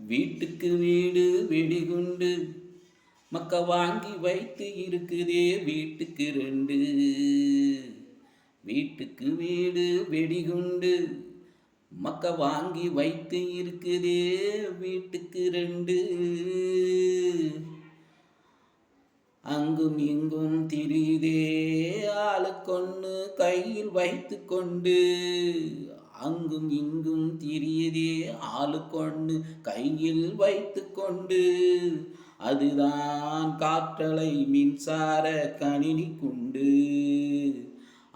வீட்டுக்கு வீடு வெடிகுண்டு மக்க வாங்கி வைத்து இருக்குதே வீட்டுக்கு ரெண்டு. வீட்டுக்கு வீடு வெடிகுண்டு மக்க வாங்கி வைத்து இருக்குதே வீட்டுக்கு ரெண்டு. அங்கும் இங்கும் திரியுதே ஆளுக்கொன்னு கையில் வைத்து கொண்டு. அங்கும் இங்கும் திரியுதே ஆளுக்கொன்னு கையில் வைத்து கொண்டு. அதுதான் காற்றலை மின்சார கணினி குண்டு.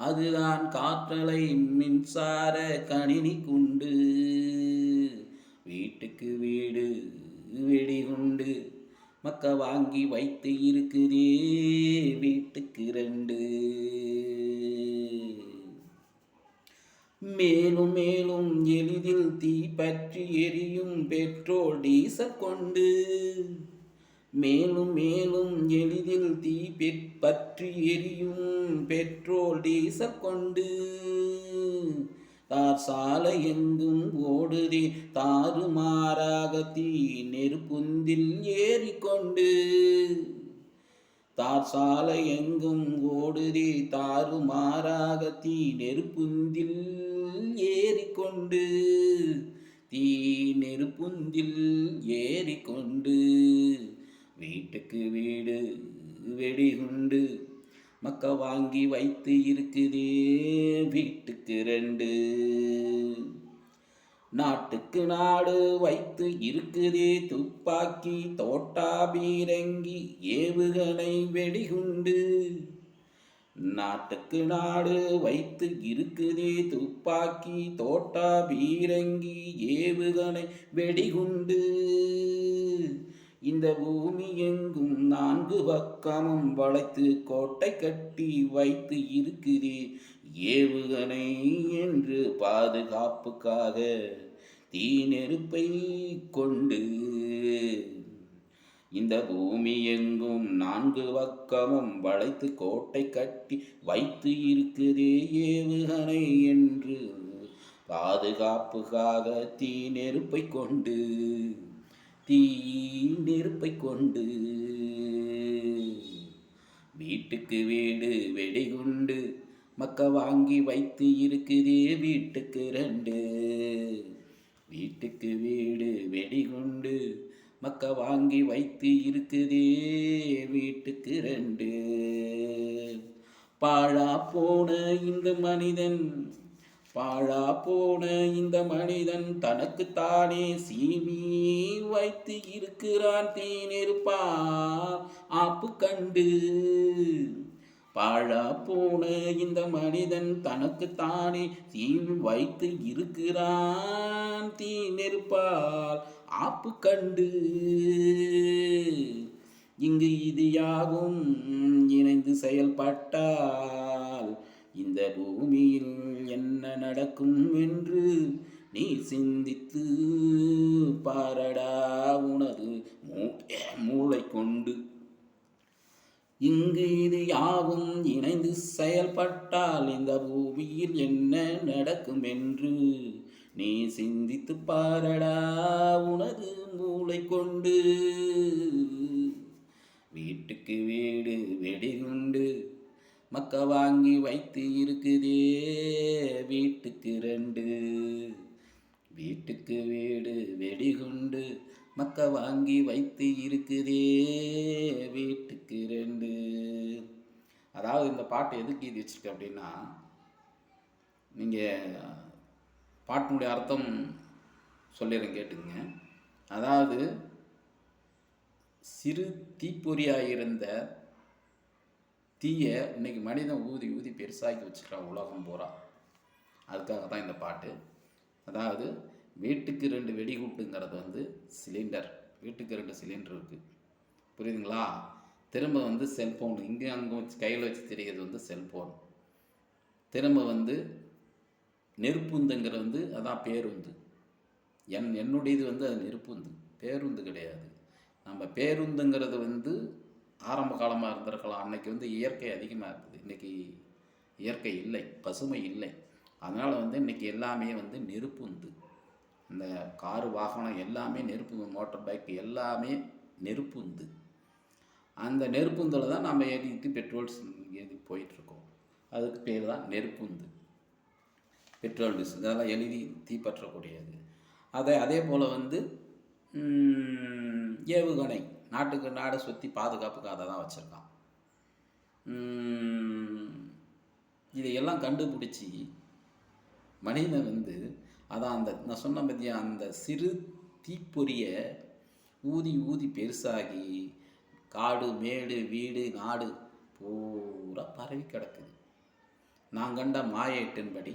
அதுதான் காற்றலை மின்சார கணினி குண்டு. வீட்டுக்கு வீடு வெடிகுண்டு மக்க வாங்கி வைத்து இருக்குதே வீட்டுக்கு ரெண்டு. மேலும் மேலும் எளிதில் தீ பற்றி எரியும் பெட்ரோல் டீசல் கொண்டு. மேலும் மேலும் எளிதில் தீ பற்றி எரியும் பெட்ரோல் டீசல் கொண்டு. தார் சாலை எங்கும் ஓடுதே தாறுமாறாக தீ நெருப்புந்தில் ஏறிக்கொண்டு. தார் சாலை எங்கும் ஓடுதே தாறுமாறாக தீ நெருப்புந்தில் ஏறிக்கொண்டு. தீ நெருப்புந்தில் ஏறிக்கொண்டு. வீட்டுக்கு வீடு வெடிகுண்டு மக்க வாங்கி வைத்து இருக்குதே வீட்டுக்கு ரெண்டு. நாட்டுக்கு நாடு வைத்து இருக்குதே துப்பாக்கி தோட்டா பீரங்கி ஏவுகணை வெடிகுண்டு. நாட்டுக்கு நாடு வைத்து இருக்குதே துப்பாக்கி தோட்டா பீரங்கி ஏவுகணை வெடிகுண்டு. இந்த பூமி எங்கும் நான்கு பக்கமும் வளைத்து கோட்டை கட்டி வைத்து இருக்குதே ஏவுகணை என்று பாதுகாப்புக்காக தீ நெருப்பை கொண்டு. இந்த பூமி எங்கும் நான்கு பக்கமும் வளைத்து கோட்டை கட்டி வைத்து இருக்குதே ஏவுகணை என்று பாதுகாப்புக்காக தீ நெருப்பை கொண்டு. தீ நெருப்பை கொண்டு. வீட்டுக்கு வீடு வெடிகுண்டு மக்க வாங்கி வைத்து இருக்குதே வீட்டுக்கு ரெண்டு. வீட்டுக்கு வீடு வெடிகுண்டு மக்க வாங்கி வைத்து இருக்குதே வீட்டுக்கு ரெண்டு. பாழா போன இந்த மனிதன் பாழா போன இந்த மனிதன் தனக்குத்தானே சீவி வைத்து இருக்கிறான் தீ நெருப்பால் ஆப்பு கண்டு. பாழா போன இந்த மனிதன் தனக்குத்தானே சீவி வைத்து இருக்கிறான் தீ நெருப்பால் ஆப்பு கண்டு. இங்கு இது யாவும் இணைந்து செயல்பட்டால் இந்த பூமியில் என்ன நடக்கும் என்று நீ சிந்தித்து பாரடா உனது மூளை கொண்டு. இங்கு இது யாவும் இணைந்து செயல்பட்டால் இந்த பூமியில் என்ன நடக்கும் என்று நீ சிந்தித்து பாரடா உனது மூளை கொண்டு. வீட்டுக்கு வீடு வெடிகுண்டு மக்க வாங்கி வைத்து இருக்குதே வீட்டுக்கு ரெண்டு. வீட்டுக்கு வீடு வெடிகுண்டு மக்க வாங்கி வைத்து இருக்குதே வீட்டுக்கு ரெண்டு. அதாவது இந்த பாட்டு எதுக்கு இது வச்சிருக்க அப்படின்னா, நீங்கள் பாட்டினுடைய அர்த்தம் சொல்லிடுறேன் கேட்டுங்க. அதாவது சிறு தீப்பொறியாக இருந்த தீயை இன்னைக்கு மனிதன் ஊதி ஊதி பெருசாக்கி வச்சுக்கிறான் உலகம் பூரா. அதுக்காக தான் இந்த பாட்டு. அதாவது வீட்டுக்கு ரெண்டு வெடிகுண்டுங்கிறது வந்து சிலிண்டர். வீட்டுக்கு ரெண்டு சிலிண்டர் இருக்குது, புரியுதுங்களா? திரும்ப வந்து செல்ஃபோன் இங்கே அங்கே வச்சு கையில் வச்சு தெரிகிறது வந்து செல்ஃபோன். திரும்ப வந்து நெருப்புந்துங்கிறது வந்து அதான் பேருந்து. என்னுடையது வந்து அது நெருப்புந்து, பேருந்து கிடையாது. நம்ம பேருந்துங்கிறது வந்து ஆரம்ப காலமாக இருந்திருக்கலாம். அன்றைக்கி வந்து இயற்கை அதிகமாக இருக்குது, இன்றைக்கி இயற்கை இல்லை, பசுமை இல்லை. அதனால் வந்து இன்றைக்கி எல்லாமே வந்து நெருப்புந்து. இந்த காரு வாகனம் எல்லாமே நெருப்பு, மோட்டார் பைக் எல்லாமே நெருப்புந்து. அந்த நெருப்புந்தில் தான் நம்ம ஏறிட்டு பெட்ரோல்ஸ் ஏறி போயிட்டுருக்கோம். அதுக்கு பேர் தான் நெருப்புந்து. பெட்ரோல் டீசல் இதெல்லாம் எளிதி தீப்பற்றக்கூடியது. அதே போல் வந்து ஏவுகணை, நாட்டுக்கு நாடு சுற்றி பாதுகாப்புக்கு அதை தான் வச்சுருக்கான். இதையெல்லாம் கண்டுபிடிச்சி மனிதன் வந்து அதான் அந்த நான் சொன்ன பற்றியா அந்த சிறு தீப்பொறியை ஊதி ஊதி பெருசாகி காடு மேடு வீடு நாடு பூரா பரவி கிடக்குது. நான் கண்ட மாயேட்டின்படி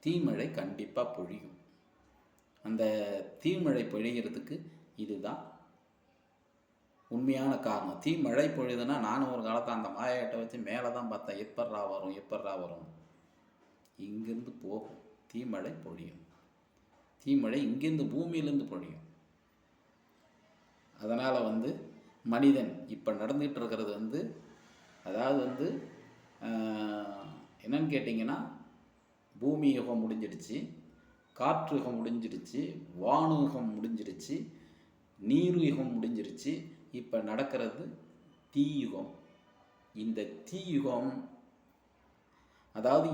தீமழை கண்டிப்பாக பொழியும். அந்த தீமழை பொழிகிறதுக்கு இதுதான் உண்மையான காரணம். தீமழை பொழியுதுன்னா நானும் ஒரு காலத்தை அந்த மாயேட்டை வச்சு மேலே தான் பார்த்தேன், எப்பட்றா வரும். இங்கேருந்து போகும், தீமழை பொழியும். தீமழை இங்கேருந்து பூமியிலேருந்து பொழியும். அதனால் வந்து மனிதன் இப்போ நடந்துகிட்டு இருக்கிறது வந்து அதாவது வந்து என்னன்னு கேட்டிங்கன்னா, பூமி யுகம் முடிஞ்சிடுச்சு, காற்று யுகம் முடிஞ்சிடுச்சு, வானு யுகம் முடிஞ்சிடுச்சு, நீர் யுகம் முடிஞ்சிடுச்சு. இப்போ நடக்கிறது தீயுகம். இந்த தீயுகம் அதாவது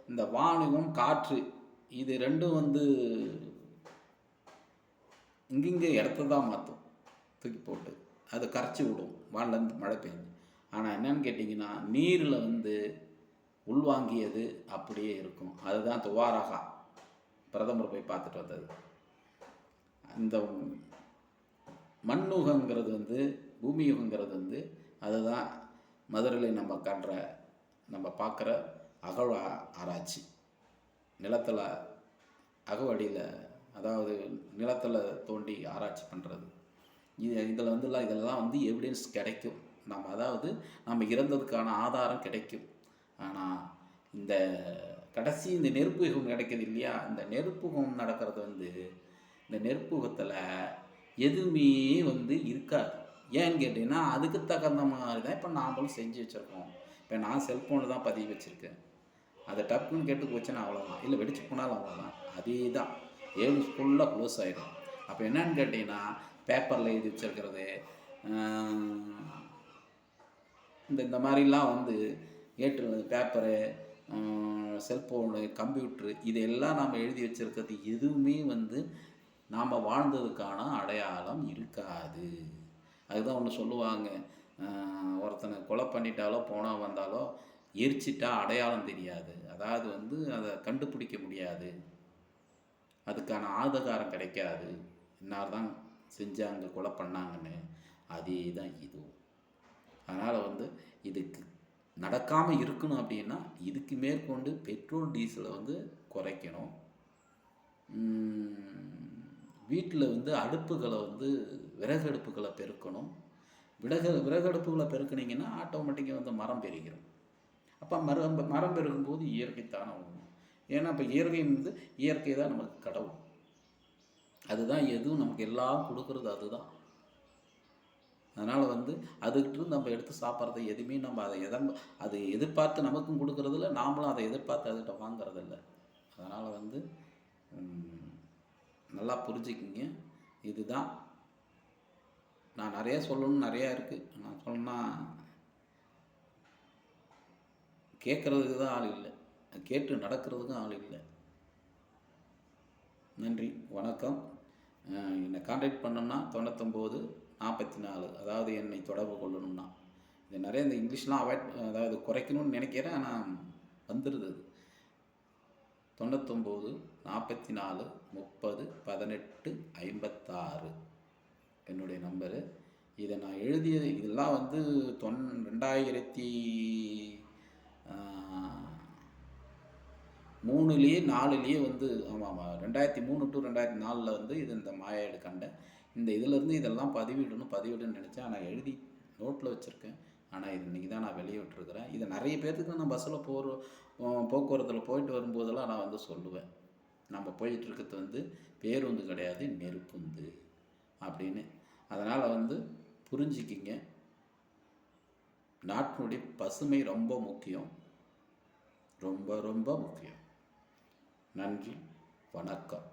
இந்த வானுகம் காற்று இது ரெண்டும் வந்து இங்கிங்கே இடத்த தான் மாற்றும், தூக்கி போட்டு அது கரைச்சி விடும் வானிலேருந்து மழை பெய்யும். ஆனால் என்னன்னு கேட்டிங்கன்னா, நீரில் வந்து உள்வாங்கியது அப்படியே இருக்கும். அதுதான் துவாரகா பிரதமர் போய் பார்த்துட்டு வந்தது. இந்த மண்ணுகங்கிறது வந்து பூமி யுகங்கிறது வந்து அதுதான் மதுரையில் நம்ம பார்க்குற அகழ ஆராய்ச்சி. நிலத்தில் அகவடியில் அதாவது நிலத்தில் தோண்டி ஆராய்ச்சி பண்ணுறது. இதில் வந்துலாம் இதெல்லாம் வந்து எவிடன்ஸ் கிடைக்கும். நம்ம இறந்ததுக்கான ஆதாரம் கிடைக்கும். ஆனால் இந்த கடைசி இந்த நெருப்பு யுகம் கிடைக்கிது இல்லையா, இந்த நெருப்புகம் நடக்கிறது வந்து இந்த நெருப்புகத்தில் எதுவுமே வந்து இருக்காது. ஏன்னு கேட்டிங்கன்னா, அதுக்கு தகுந்த மாதிரி தான் இப்போ நாமளும் செஞ்சு வச்சுருக்கோம். இப்போ நான் செல்ஃபோனில் தான் பதிவு வச்சுருக்கேன். அதை டப்புன்னு கெட்டு போச்சுன்னா அவ்வளோதான், இல்லை வெடிச்சு போனாலும் அவ்வளோதான். அதே தான் 7 ஃபுல்லாக க்ளோஸ் ஆகிடும். அப்போ என்னன்னு கேட்டிங்கன்னா, பேப்பரில் எழுதி வச்சுருக்கிறது இந்த மாதிரிலாம் வந்து பேப்பரு, செல்ஃபோனு, கம்ப்யூட்ரு இதெல்லாம் நாம் எழுதி வச்சுருக்கிறது எதுவுமே வந்து நாம் வாழ்ந்ததுக்கான அடையாளம் இருக்காது. அதுதான் ஒன்று சொல்லுவாங்க, ஒருத்தனை கொலை பண்ணிட்டாலோ போனால் வந்தாலோ எரிச்சிட்டா அடையாளம் தெரியாது. அதாவது வந்து அதை கண்டுபிடிக்க முடியாது, அதுக்கான ஆதாரம் கிடைக்காது, இன்னார் தான் செஞ்சாங்க கொலை பண்ணாங்கன்னு. அதே தான் இதுவும். அதனால் வந்து இதுக்கு நடக்காமல் இருக்கணும் அப்படின்னா இதுக்கு மேற்கொண்டு பெட்ரோல் டீசலை வந்து குறைக்கணும். வீட்டில் வந்து அடுப்புகளை வந்து விறகு அடுப்புகளை பெருக்கணும். விறகு அடுப்புகளை பெருக்கினீங்கன்னா ஆட்டோமேட்டிக்காக வந்து மரம் பெருகிடும். அப்போ மரம் பெருகும்போது இயற்கைத்தானே ஒன்று. ஏன்னா இப்போ இயற்கை தான் நமக்கு கடவுள். அதுதான் எதுவும் நமக்கு எல்லாம் கொடுக்குறது அதுதான். அதனால் வந்து அதுக்கிட்ட நம்ம எடுத்து சாப்பிட்றது எதுவுமே நம்ம அதை எதிர்பார்த்து நமக்கும் கொடுக்குறதில்ல, நாமளும் அதை எதிர்பார்த்து அதுகிட்ட வாங்கிறதில்ல. அதனால் வந்து நல்லா புரிஞ்சுக்கிங்க. இதுதான் நான் நிறையா சொல்லணும்னு நிறையா இருக்குது. நான் சொன்னா கேட்குறதுக்கு தான் ஆள் இல்லை, கேட்டு நடக்கிறதுக்கும் ஆள் இல்லை. நன்றி, வணக்கம். என்னை கான்டாக்ட் பண்ணோம்னா 99 44, அதாவது என்னை தொடர்பு கொள்ளணும்னா. இது நிறைய இந்த இங்கிலீஷ்லாம் அதாவது குறைக்கணும்னு நினைக்கிறேன், ஆனால் வந்துடுது. 99 44 30 18 56 என்னுடைய நம்பரு. இதை நான் எழுதியது இதெல்லாம் வந்து 2003 4 வந்து ஆமாம் 2003 to 2004 வந்து இது இந்த மாயாடு கண்டேன். இந்த இதிலேருந்து இதெல்லாம் பதிவிடணும்னு நினச்சேன். ஆனால் எழுதி நோட்டில் வச்சுருக்கேன். ஆனால் இது இன்றைக்கி தான் நான் வெளியே விட்டுருக்குறேன். இதை நிறைய பேர்த்துக்கு நான் பஸ்ஸில் போக்குவரத்தில் போயிட்டு வரும்போதெல்லாம் நான் வந்து சொல்லுவேன், நம்ம போயிட்டுருக்கிறது வந்து பேருந்து கிடையாது, நெருப்புந்து அப்படின்னு. அதனால் வந்து புரிஞ்சிக்கிங்க. நாட்டினுடைய பசுமை ரொம்ப முக்கியம், ரொம்ப ரொம்ப முக்கியம். நன்றி, வணக்கம்.